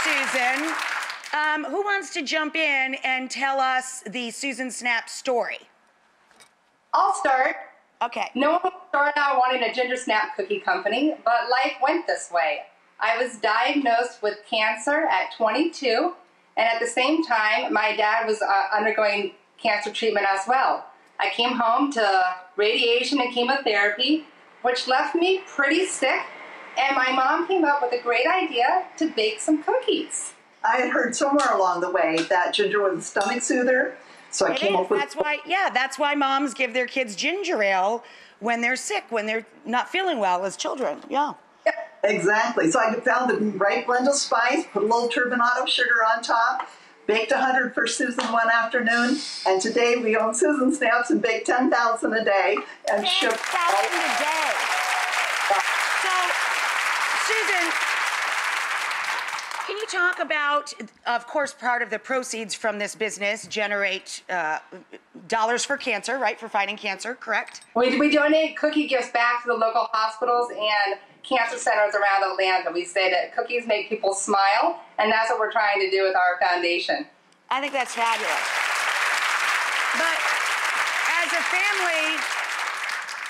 Susan. Who wants to jump in and tell us the Susan Snap story? I'll start. Okay. No one started out wanting a ginger snap cookie company, but life went this way. I was diagnosed with cancer at 22, and at the same time, my dad was undergoing cancer treatment as well. I came home to radiation and chemotherapy, which left me pretty sick, and my mom came up with a great idea to bake some cookies. I had heard somewhere along the way that ginger was a stomach soother, so I came up with... That's why moms give their kids ginger ale when they're sick, when they're not feeling well as children, yeah. Exactly. So I found the right blend of spice, put a little turbinado sugar on top, baked 100 for Susan one afternoon, and today we own Susan Snaps and bake 10,000 a day and ship 10,000 a day. So, Susan, can you talk about, of course, part of the proceeds from this business generate dollars for cancer, right, for fighting cancer, correct? We donate cookie gifts back to the local hospitals and cancer centers around Atlanta. We say that cookies make people smile, and that's what we're trying to do with our foundation. I think that's fabulous. But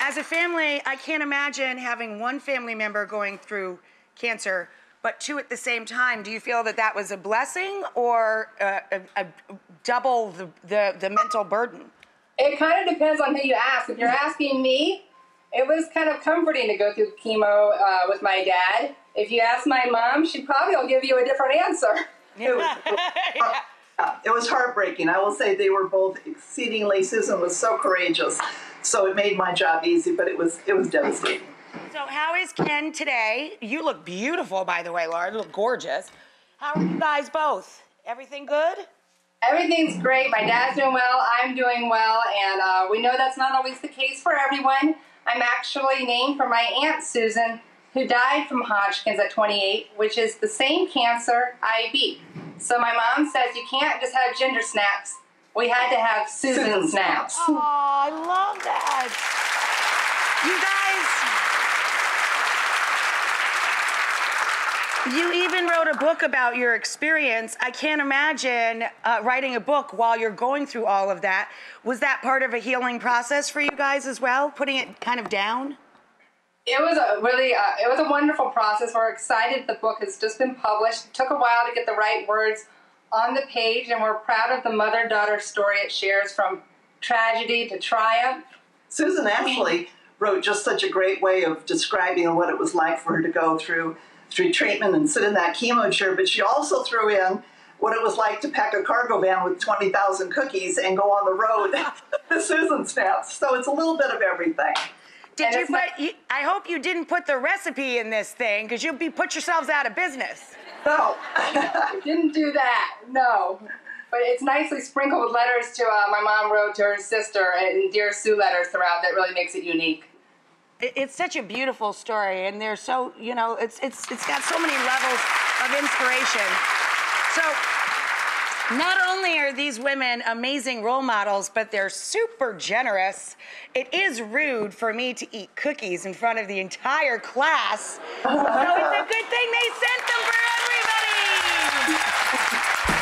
as a family, I can't imagine having one family member going through cancer, but two at the same time. Do you feel that that was a blessing or a double the mental burden? It kind of depends on who you ask. If you're asking me, it was kind of comforting to go through chemo with my dad. If you ask my mom, she probably will give you a different answer. It was heartbreaking. I will say they were both exceedingly... Susan was so courageous, so it made my job easy, but it was devastating. So how is Ken today? You look beautiful, by the way, Laura. You look gorgeous. How are you guys both? Everything good? Everything's great. My dad's doing well, I'm doing well, and we know that's not always the case for everyone. I'm actually named for my Aunt Susan, who died from Hodgkin's at 28, which is the same cancer I beat. So my mom says you can't just have ginger snaps. We had to have Susan snaps. Oh, I love that. You guys, you even wrote a book about your experience. I can't imagine writing a book while you're going through all of that. Was that part of a healing process for you guys as well, putting it kind of down? It was a wonderful process. We're excited the book has just been published. It took a while to get the right words on the page, and we're proud of the mother-daughter story it shares from tragedy to triumph. Susan actually wrote just such a great way of describing what it was like for her to go through treatment and sit in that chemo chair, but she also threw in what it was like to pack a cargo van with 20,000 cookies and go on the road to Susan Snaps. So it's a little bit of everything. I hope you didn't put the recipe in this thing, because you'll put yourselves out of business. No, didn't do that, no. But it's nicely sprinkled with letters to my mom wrote to her sister, and Dear Sue letters throughout that really makes it unique. It's such a beautiful story, and they're so, you know, it's got so many levels of inspiration. So not only are these women amazing role models, but they're super generous. It is rude for me to eat cookies in front of the entire class. So it's a good thing they sent them for everybody.